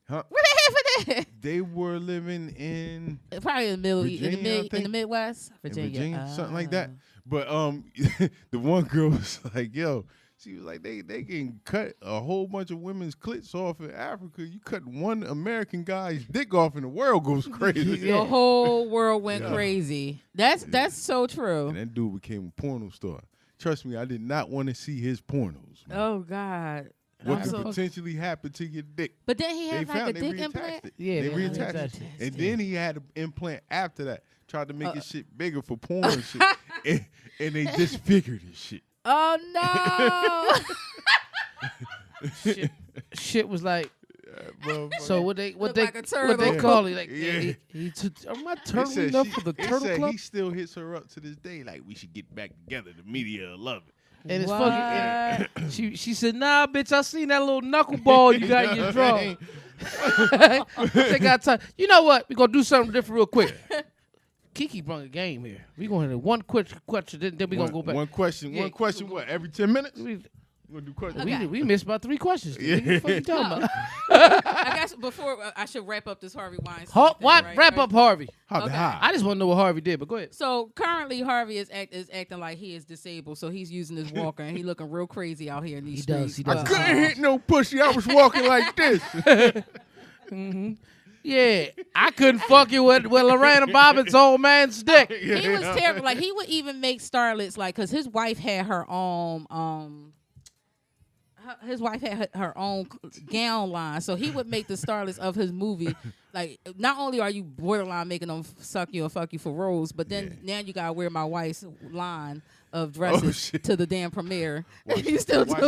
Huh? Where that happened at? They were living in Probably in the middle, Virginia, in the Midwest, Virginia, something like that. But the one girl was like, yo, she was like, they can cut a whole bunch of women's clits off in Africa. You cut one American guy's dick off and the world goes crazy. The whole world went crazy. That's so true. And that dude became a porno star. Trust me, I did not want to see his pornos. Man. Oh God. What could potentially happen to your dick? But then he had like a dick reattached implant. it. Yeah, they they reattached reattached it. it. And then he had an implant after that. Tried to make his shit bigger for porn and shit. and they disfigured his shit. Oh no. Shit was like. So what they like a turtle. call it? Like, am I They turtle said enough for the they turtle said club? he still hits her up to this day. Like, we should get back together. The media will love it. And it's fucking. And she said, "Nah, bitch, I seen that little knuckleball you got in your drawer." They got time. You know what? We gonna do something different real quick. Kiki brought a game here. We gonna have one quick question, then we gonna go back. One question. Yeah. One question. What? Every 10 minutes? We gonna do questions. Okay. we missed about 3 questions. Yeah. What the fuck you talking about? I guess before I should wrap up this Harvey Weinstein. thing, right? Wrap up Harvey. Okay. I just want to know what Harvey did, but go ahead. So currently Harvey is acting like he is disabled, so he's using his walker and he looking real crazy out here in these streets. He does. I couldn't hit no pussy. I was walking like this. Yeah, I couldn't fuck you with Lorena Bobbitt's old man's dick. He was terrible. Like he would even make starlets because his wife had her own her own gown line, so he would make the starlets of his movie. Like, not only are you borderline making them suck you or fuck you for roles, but then now you gotta wear my wife's line of dresses to the damn premiere. Watch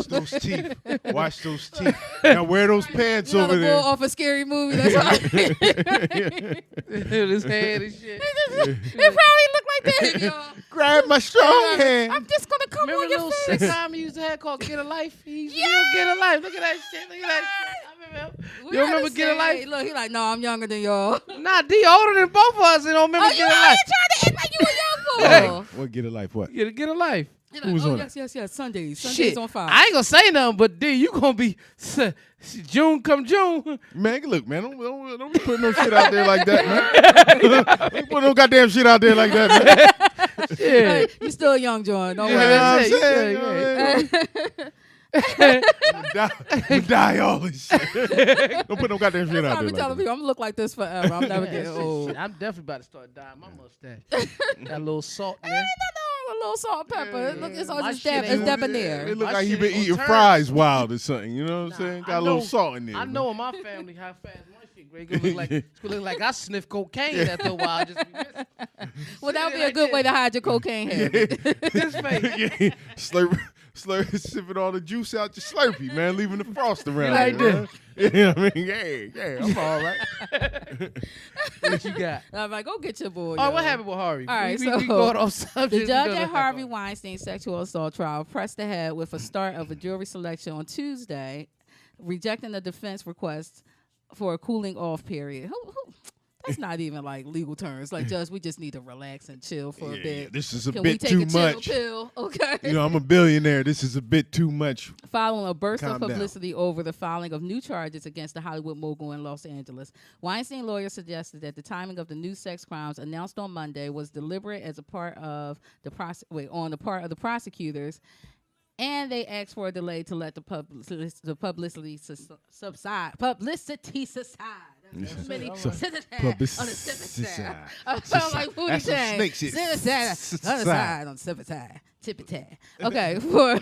those teeth. Watch those teeth. Now wear those pants over the there. bull off a scary movie. That's all. His head and shit. It probably looked like that, y'all. Grab my strong hand. I'm just gonna come Remember on the your little face. sitcom he used to have called Get a Life? He used to Get a Life. Look at that shit. Look at that shit. I remember. You remember Get a Life? Look, he like, no, I'm younger than y'all. Nah, D older than both of us. You don't remember Oh, Get you a out Life? here trying to act like you a young cool. What get a life? What? Get a life. Who was on yes. Sundays Shit. on Fox. I ain't gonna say nothing, but D, you gonna be June come June. Man, look, man, don't be putting no shit out there like that, man. Don't put no goddamn shit out there like that, man. Yeah. Hey, you still young, John. Don't worry. that's I'm it. saying, die all this shit. Don't put no goddamn shit out I'm there. telling people, I'm gonna look like this forever. I'm never getting old. I'm definitely about to start dyeing my mustache. Got a little salt in there. A little salt and pepper. Look, it's all My just shit it's ain't debonair. It look My like he shit been ain't eating gonna fries wild or something. You know what I'm Nah, saying? I Got a little know- salt in there. I know in my family how fast my shit great. It's gonna look like I sniff cocaine after a while. Just be missing. Well, that would be a like good this. way to hide your cocaine habit. This face. Yeah, slurp, sipping all the juice out your Slurpee, man, leaving the frost around. Like there, man. You know what I mean? Yeah, I'm all right. What you got? I'm like, go get your boy. Oh, yo. what happened with Harvey? All right, we so going off subject. The We judge gonna at have Harvey fun. Weinstein's sexual assault trial pressed ahead with a start of a jury selection on Tuesday, rejecting the defense request for a cooling off period. That's not even like legal terms. Like, Judge, we just need to relax and chill for a bit. This is a Can we bit take too a chill much. pill? Okay. You know, I'm a billionaire. This is a bit too much. Following a burst Calm of down. publicity over the filing of new charges against the Hollywood mogul in Los Angeles, Weinstein lawyers suggested that the timing of the new sex crimes announced on Monday was deliberate as a part of on the part of the prosecutors, and they asked for a delay to let the publicity subside. Publicity subside. Many on the side. I sound like Booty Tang. Other side on the side. Tippy tag. Okay, for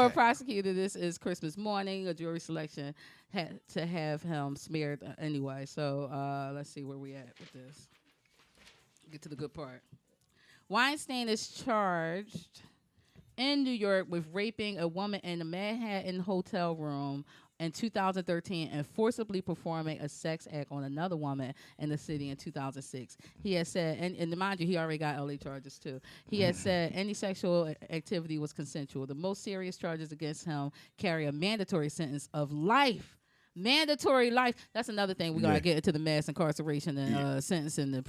a prosecutor, this is Christmas morning. A jury selection had to have him smeared anyway. So let's see where we at with this. Get to the good part. Weinstein is charged in New York with raping a woman in a Manhattan hotel room in 2013 and forcibly performing a sex act on another woman in the city in 2006. He has said, and mind you, he already got LA charges too. He has said any sexual activity was consensual. The most serious charges against him carry a mandatory sentence of life. Mandatory life. That's another thing. We got to get into the mass incarceration and sentencing and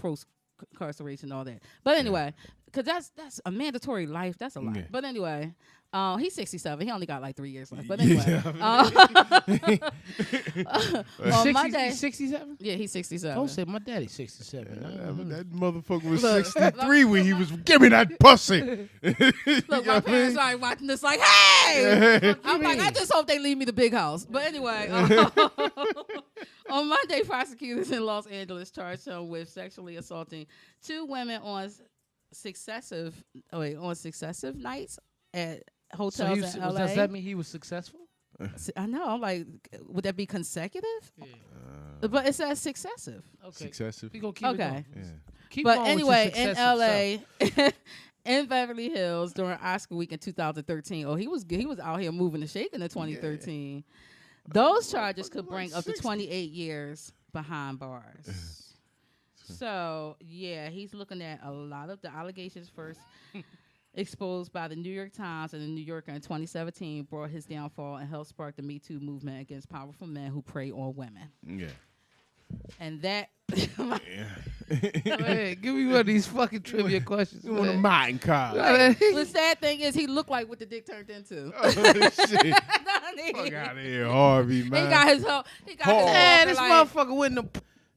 incarceration and all that. But anyway, because that's a mandatory life. That's a lot. Yeah. But anyway, he's 67. He only got like 3 years left. But anyway. On Monday. 67? Yeah, he's 67. Don't say my daddy's 67. That motherfucker was 63 when he was, give me that pussy. Look, my parents are watching this like, hey! I'm like, I just hope they leave me the big house. But anyway, on Monday, prosecutors in Los Angeles charged him with sexually assaulting two women on successive nights at hotels in LA. Does that mean he was successful? I know. I'm like, would that be consecutive? Yeah. But it says successive. Okay. Successive. We gonna keep it going. Yeah. Keep but going anyway, with your in LA, in Beverly Hills during Oscar week in 2013. Oh, he was out here moving and shaking in 2013. Yeah. Those charges could bring up to 28 years behind bars. So, yeah, he's looking at a lot of the allegations first exposed by the New York Times and the New Yorker in 2017 brought his downfall and helped spark the Me Too movement against powerful men who prey on women. Yeah. And that... Hey, give me one of these fucking trivia questions. You want a mine card. The sad thing is he looked like what the dick turned into. Oh, shit. Fuck out of here, Harvey, man. He got his Man, this motherfucker went in the...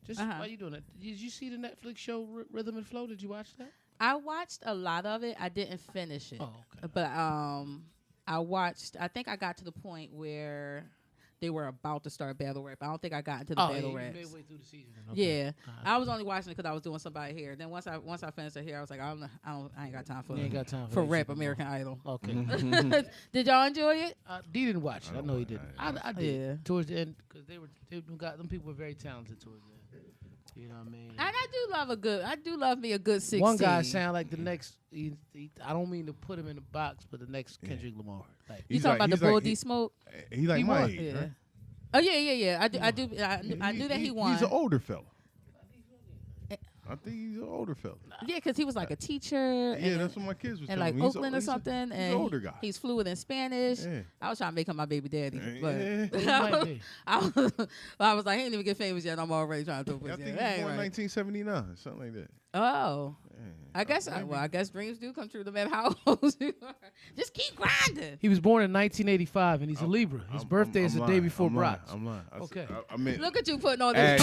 Just Uh-huh. why you doing that? Did you see the Netflix show Rhythm and Flow? Did you watch that? I watched a lot of it. I didn't finish it. Oh, okay. But I think I got to the point where they were about to start battle rap. I don't think I got into the battle raps. Midway through the season. Okay. Yeah. I was only watching it because I was doing somebody here. Then once I finished it here, I was like, I ain't got time for rap American Idol. Okay. Did y'all enjoy it? D didn't watch it. I know he did. I did. Yeah. Towards the end, because them people were very talented towards the end. You know what I mean? And I do love me a good 16. One guy sound like the next. I don't mean to put him in the box, but the next Kendrick Lamar. Like, You talking about the Bull D Smoke? He like my age, Yeah. right? Oh yeah. I knew that he won. He's an older fella. I think he's an older fella. Yeah, because he was like a teacher. Yeah, that's what my kids was in telling like me. Oakland or something. He's and an older guy. He's fluent in Spanish. Yeah. I was trying to make him my baby daddy. Yeah. But I was like, he ain't even get famous yet. I'm already trying to throw I pussy. think he was born 1979, something like that. Oh. I guess dreams do come true no matter how old you are. Just keep grinding. He was born in 1985, and he's a Libra. His birthday is the day before Brock. I'm lying. Okay. Look at you putting all this.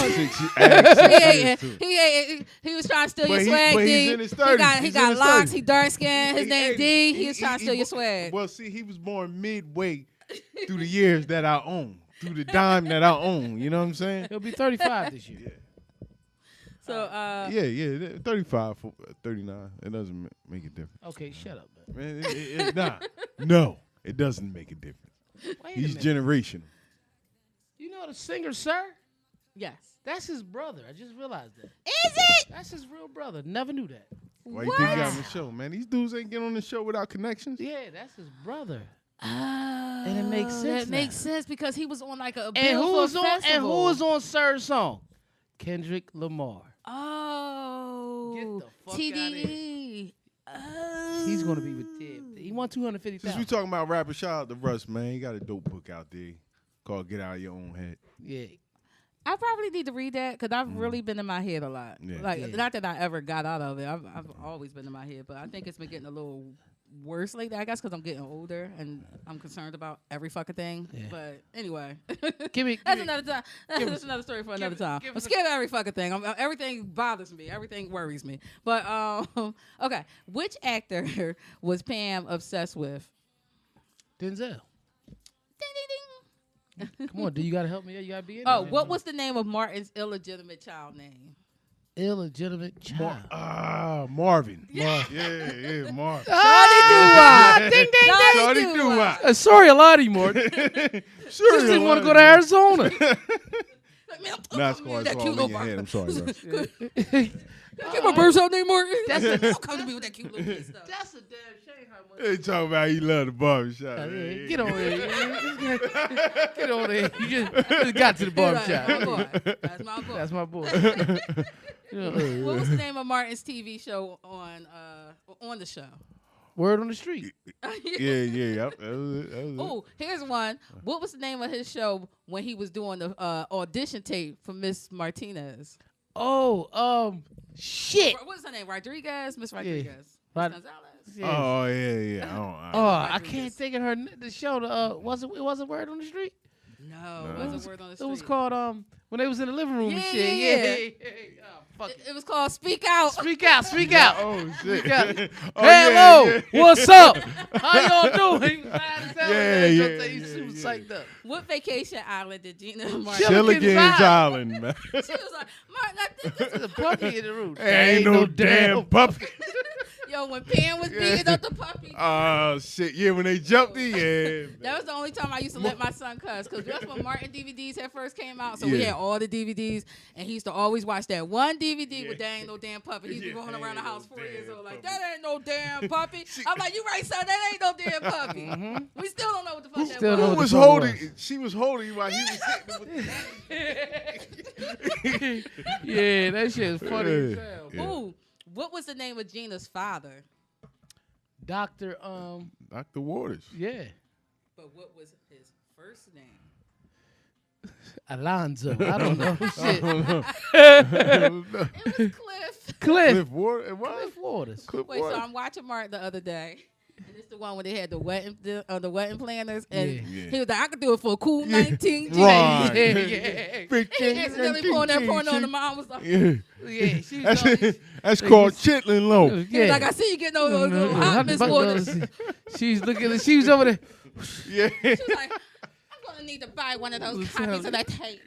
He was trying to steal your swag, but D. he's in his 30s. He got locks. He dark skinned. His name D. He was trying to steal your swag. Well, see, he was born midway through the years that I own, through the dime that I own. You know what I'm saying? He'll be 35 this year. So, 35, 39. It doesn't make a difference. Okay, shut up, man. No, it doesn't make a difference. He's Wait a minute. generational. You know the singer, Sir? yes. That's his brother. I just realized that. Is it? That's his real brother. Never knew that. Why you think he got on the show, man? These dudes ain't getting on the show without connections. Yeah, that's his brother. And it makes sense That now. makes sense because he was on like a And who was on? festival. And who was on Sir's song? Kendrick Lamar. Oh. Get the fuck TDE. Oh. He's gonna be with Tib. He won Since we $250,000. talking about rappers, shout out to Russ, man. He got a dope book out there called "Get Out of Your Own Head." Yeah. I probably need to read that because I've really been in my head a lot. Yeah. Not that I ever got out of it. I've always been in my head, but I think it's been getting a little worse lately. I guess because I'm getting older and I'm concerned about every fucking thing. Yeah. But anyway, That's another time. That's another story for another time. I'm us scared of every fucking thing. Everything bothers me. Everything worries me. But okay, which actor was Pam obsessed with? Denzel. Ding ding ding. Come on, do you gotta help me? You gotta be in Oh, there. what was the name of Martin's illegitimate child name? Illegitimate child? Marvin. Yeah. Yeah, Marvin. Ah, ding, ding, Shorty do sorry, a lot of you, Morton. Sure, Just didn't want to go to Arizona. Nah, it's called that cute in little your head. I'm sorry, Russ. Get my birds out name, Martin. Don't come to me with that cute little kid stuff. That's a damn shame how much. They talking about he love the barbershop. Get over here. Get over here. You just got to the barbershop. That's my boy. That's my boy. What was the name of Martin's TV show on the show? Word on the street. Yeah. That was it. Oh, here's one. What was the name of his show when he was doing the audition tape for Miss Martinez? Oh, shit. What's her name? Rodriguez? Miss Rodriguez. Rod- Miss Gonzalez? Yeah. Oh yeah. I can't think of her. The show. It wasn't Word on the Street. No, it wasn't Word on the Street. It was called when they was in the living room and Yeah, shit. yeah. Oh, fuck it. It was called Speak Out. Speak out. Speak out. Oh shit. Hey, Oh, hello. yeah. What's up? How y'all doing? Yeah. He's super psyched up. What vacation island did Gina Martin? Chilligan's Island, man. She was like, Martin, I think this There's a puppy in the room. Ain't no damn puppy. Yo, when Pam was beating up the puppy. Oh shit. Yeah, when they jumped in, yeah. That was the only time I used to let my son cuss, because that's when Martin DVDs had first came out. So we Yeah. had all the DVDs, and he used to always watch that one DVD with That Ain't No Damn Puppy. He'd be going around the house 4 years old like, that ain't no damn puppy. I'm like, you right, son, that ain't no damn puppy. We still don't know what the fuck that Still was. know Who what was the fuck holding? was. She was holding while he was hitting Yeah, that shit is funny as hell. Yeah. Ooh, what was the name of Gina's father? Dr. Dr. Waters. Yeah. But what was his first name? Alonzo. I don't know. Shit. It was Cliff. Cliff Water. What? Cliff Waters. Cliff Wait, so Waters. I'm watching Martin the other day. And it's the one where they had the wedding planners, and Yeah. he was like, "I could do it for a cool 19 G's." Right. Yeah. He accidentally pulling that porno, and the mom was like, Yeah. Yeah, she was That's called chitlin' low. he was like, "I see you getting those hot Miss Waters." She's looking. She was over there. Yeah. She was like, "I'm gonna need to buy one of those copies of that tape."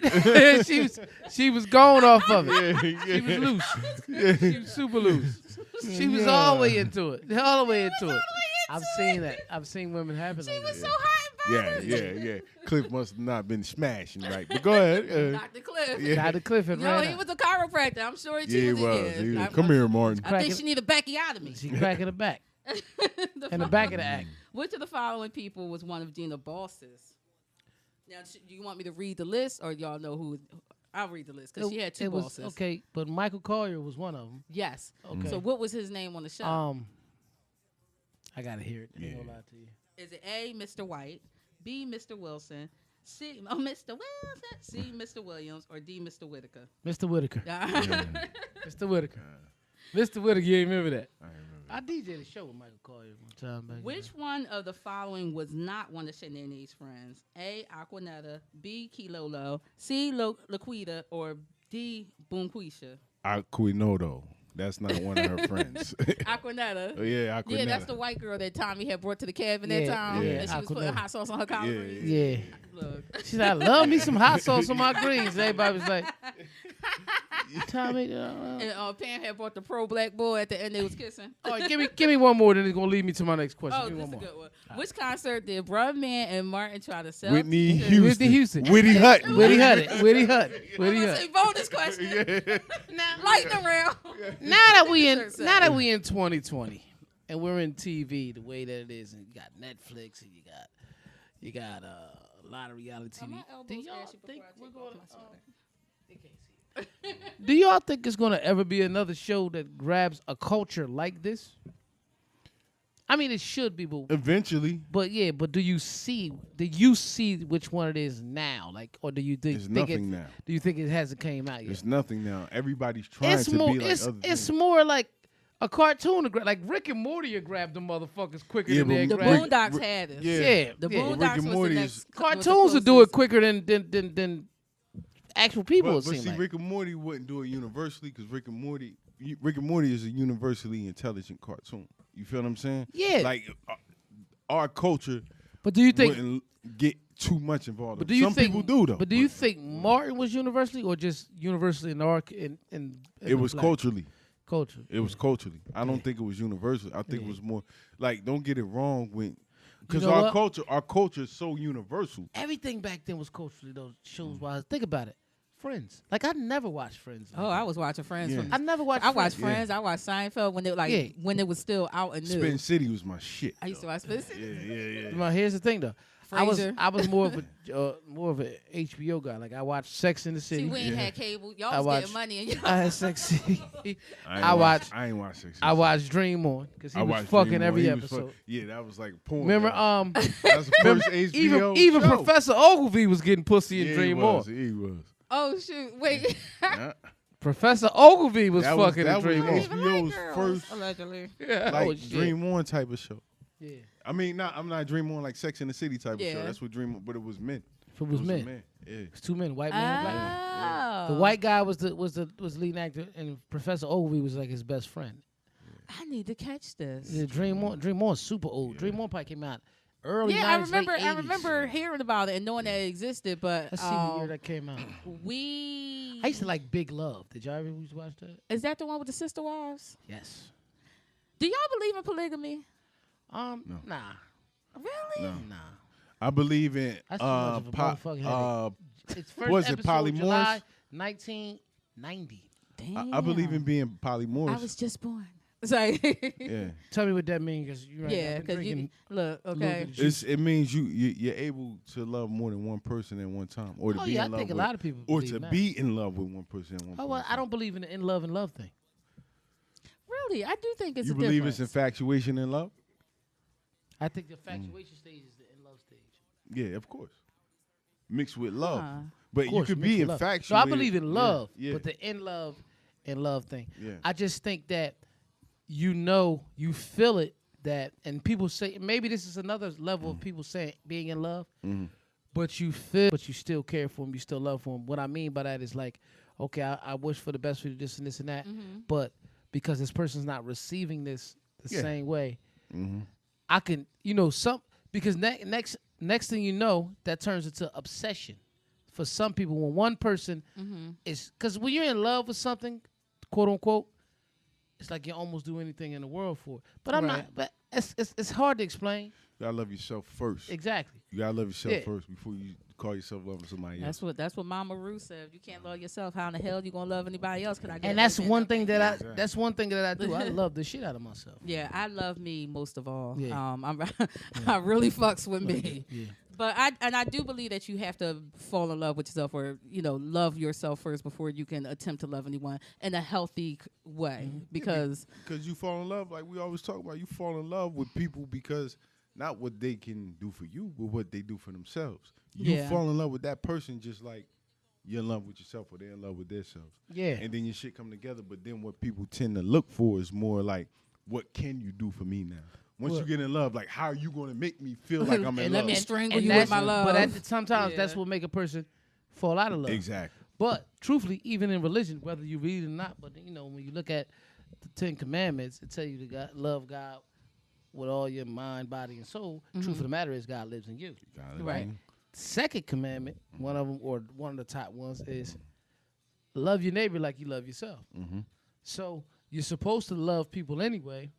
she was gone off of it. Yeah. She was loose. She was super loose. She was all the way into it. All the way into it. I've seen that. I've seen women happen She like was that. so hot and bothered. Yeah. Cliff must have not been smashing right. But go ahead. Dr. Cliff. Yeah. Dr. Cliff had No, ran he out. was a chiropractor. I'm sure Yeah, he he was. was. He was. I- Come here, Martin. I think she need a backiotomy. She cracking the back. In the back of the act. Which of the following people was one of Gina's bosses? Now, do you want me to read the list, or y'all know who? I'll read the list because she had two bosses. Okay, but Michael Collier was one of them. Yes. Okay. So what was his name on the show? I gotta hear it. I ain't gonna lie to you. Is it A, Mr. White, B, Mr. Wilson, C, Mr. Wilson, C, Mr. Williams, or D, Mr. Whitaker? Mr. Whitaker. Mr. Whitaker. Mr. Whittaker, you remember that? I remember. I DJ'd a show with Michael Collier one time back. Which one of the following was not one of Shanae's friends? A. Aquanetta, B. Kilolo, C. Laquita, or D. Boomquisha? Aquinodo. That's not one of her friends. Aquanetta. Oh, yeah, Aquinetta. Yeah, that's the white girl that Tommy had brought to the cabin that time. Yeah, And she was putting hot sauce on her collard greens. Yeah. Look. She said, I love me some hot sauce on my greens. Everybody was like, Tommy. And Pam had brought the pro-black boy at the end. They was kissing. All right, give me one more, then it's going to lead me to my next question. Oh, give me this is one a more. good one. Which concert did Brudman and Martin try to sell? Whitney tickets? Houston. Whitney Hutton. Whitney Hutton. Whitney Hutton. I'm Whitney gonna Hutton. say bonus question. Lightning round. Now that we in 2020 and we're in TV the way that it is, and you got Netflix and you got a lot of reality TV. Do y'all think we're gonna? They can't see it. Do y'all think it's gonna ever be another show that grabs a culture like this? I mean, it should be, but Eventually. But do you see which one it is now? Like, or do you think There's nothing now. Do you think it hasn't came out yet? There's nothing now. Everybody's trying to be like other it's things. more like a cartoon, like Rick and Morty grabbed the motherfuckers quicker Yeah, than they The but grabbed. Boondocks had us. Yeah. The yeah. Boondocks Rick and was Morty the is- next. Cartoons will do it quicker than actual people. But it seems see, like. Rick and Morty wouldn't do it universally because Rick and Morty is a universally intelligent cartoon. You feel what I'm saying? Yeah. Like our culture But do you think? wouldn't get too much involved. But do you Some think? people do though. But do you think Martin was universally or just universally in our in it was black culturally? culture? It was culturally. I don't think it was universal. I think it was more like, don't get it wrong when, because know our what? culture is so universal. Everything back then was culturally. Those shows wise. Think about it. Friends. Like I never watched Friends. Oh, I was watching Friends. Yeah. From I never watched. I watched Friends. Friends. I watched Seinfeld when when it was still out and new. Spin City was my shit. I used to watch Spin City. Yeah. Well, here's the thing though. I Frasier. was more of a HBO guy. Like I watched Sex in the City. See, we ain't had cable. Y'all I was watched- getting money and y'all. I had Sex City. I ain't watched Sex. I watched Dream On because he was fucking every episode. Yeah, that was like porn. Remember, that was the first HBO even show. Professor Ogilvy was getting pussy in Yeah, Dream he was, On. He was. Oh shoot! Wait. Yeah. Professor Ogilvy was That was- fucking that in Dream was On. HBO's first allegedly. Yeah, like oh, shit. Dream On type of show. Yeah, I mean, I'm not Dream On like Sex in the City type of Yeah. show. That's what Dream On, but it was men. if it was a men, man. Yeah. it's two men, white man, and black man. Oh. The white guy was the leading actor, and Professor Ogilvy was like his best friend. I need to catch this. Yeah, Dream On's super old. Dream On probably came out early. Yeah, 90s, I late 80s. remember hearing about it and knowing that it existed, but Let's see what year that came out. we. I used to like Big Love. Did y'all ever used to watch that? Is that the one with the sister wives? Yes. Do y'all believe in polygamy? No. Nah. Really? No. Nah. I believe in That's too much of a motherfucking headache. Its first was it episode, polymorphs? July 1990. Damn. I believe in being polymorphs. I was just born. Sorry. Yeah. Tell me what that means, because you're right. Yeah, I've been because you drinking look a little bit okay. of juice. It means you're able to love more than one person at one time, or to Oh be yeah, in I love think a with, lot of people or believe to that. be in love with one person at one. Oh well, I don't believe in the in love thing. Really, I do think it's You a believe difference. it's infatuation and love? I think the infatuation stage is the in love stage. Yeah, of course. Mixed with love, Huh. but Of you course, could mixed be with love. infatuated. So I believe in love, Yeah. but the in love thing. Yeah. I just think that you feel it, that, and people say, maybe this is another level of people saying being in love, but you feel, but you still care for him, you still love for him. What I mean by that is like, okay, I wish for the best for you, this and this and that, but because this person's not receiving this the Yeah. same way, Mm-hmm. I can, because next thing you know, that turns into obsession. For some people, when one person is, because when you're in love with something, quote unquote, it's like you almost do anything in the world for it. But I'm Right. not. But it's hard to explain. You gotta love yourself first. Exactly. You gotta love yourself Yeah. first before you call yourself loving somebody else. That's what Mama Ruth said. If you can't love yourself, how in the hell you gonna love anybody else? And that's one thing that Exactly. that's one thing that I do. I love the shit out of myself. Yeah, I love me most of all. Yeah. I really fucks with me. Yeah. But I do believe that you have to fall in love with yourself, or love yourself first before you can attempt to love anyone in a healthy way. Because you fall in love, like we always talk about, you fall in love with people because not what they can do for you, but what they do for themselves. You Yeah. fall in love with that person just like you're in love with yourself or they're in love with themselves. Yeah. And then your shit come together. But then what people tend to look for is more like, what can you do for me now? Once you get in love, like, how are you going to make me feel like I'm in love? Let me strangle you with my love. But sometimes that's what make a person fall out of love. Exactly. But truthfully, even in religion, whether you read it or not, but when you look at the 10 Commandments, it tell you to love God with all your mind, body, and soul. Truth of the matter is God lives in you. Right. Second commandment, one of them, or one of the top ones, is love your neighbor like you love yourself. So you're supposed to love people anyway,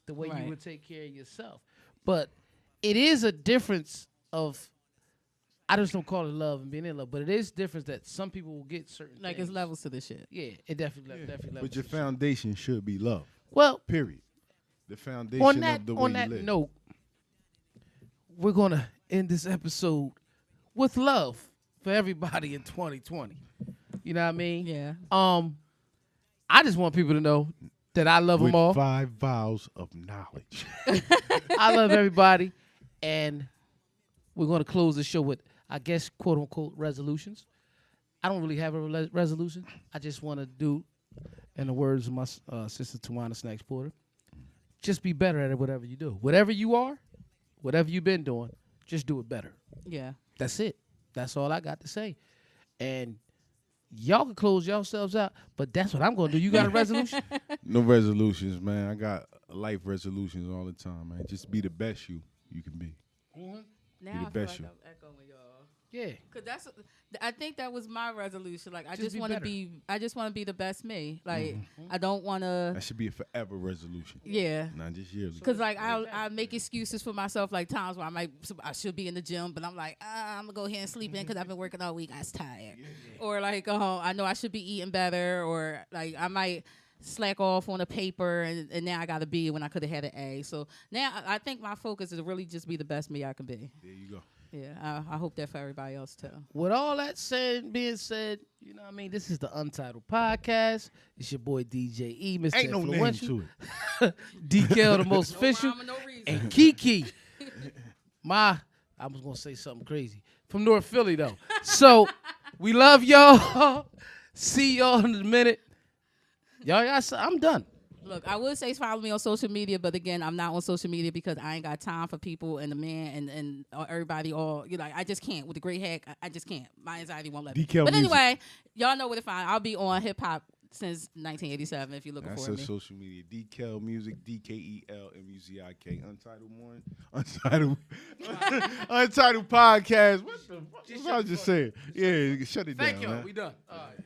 the way you would take care of yourself. But it is a difference of, I just don't call it love and being in love, but it is difference that some people will get certain like things. it's levels to this shit. Yeah, it definitely levels. But your foundation should be love. Well, period. The foundation of the way you live. On that note, we're going to end this episode with love for everybody in 2020. You know what I mean? Yeah. I just want people to know that I love them all. With 5 vows of knowledge. I love everybody. And we're going to close the show with, I guess, quote unquote, resolutions. I don't really have a resolution. I just want to do, in the words of my sister Tawana Snacks Porter, just be better at it, whatever you do. Whatever you are, whatever you've been doing, just do it better. Yeah. That's it. That's all I got to say. And y'all can close yourselves out, but that's what I'm going to do. You got a resolution? No resolutions, man. I got life resolutions all the time, man. Just be the best you can be. Now the I best feel you. like I'm echoing y'all. Yeah. Cause I think that was my resolution. Like I Just just be want to better. I just want to be the best me. Like I don't want to. That should be a forever resolution. Yeah. Not just yearly. Cause like I make excuses for myself. Like times where I should be in the gym, but I'm like I'm gonna go ahead and sleep in because I've been working all week. I was tired. Or like I know I should be eating better. Or like I might slack off on a paper and now I got a B when I could have had an A. So now I think my focus is to really just be the best me I can be. There you go. Yeah, I hope that for everybody else too. With all that being said, you know what I mean? This is the Untitled Podcast. It's your boy DJ E, Mr. Ain't no name Influential. to it. DKL, the most official. No rhyme or no reason. And Kiki. I was going to say something crazy. From North Philly, though. So, we love y'all. See y'all in a minute. I'm done. Look, I would say follow me on social media, but again, I'm not on social media because I ain't got time for people and the man and everybody all. You know, I just can't with the gray hair. I just can't. My anxiety won't let me. DKL But music. anyway, y'all know where to find. I'll be on hip-hop since 1987 if you're looking That's for her me. social media. DKL Music, DKELMUZIK. Untitled one. Untitled Podcast. What the fuck? I was just saying. Yeah, shut it down. Thank y'all. Man. We done. All right.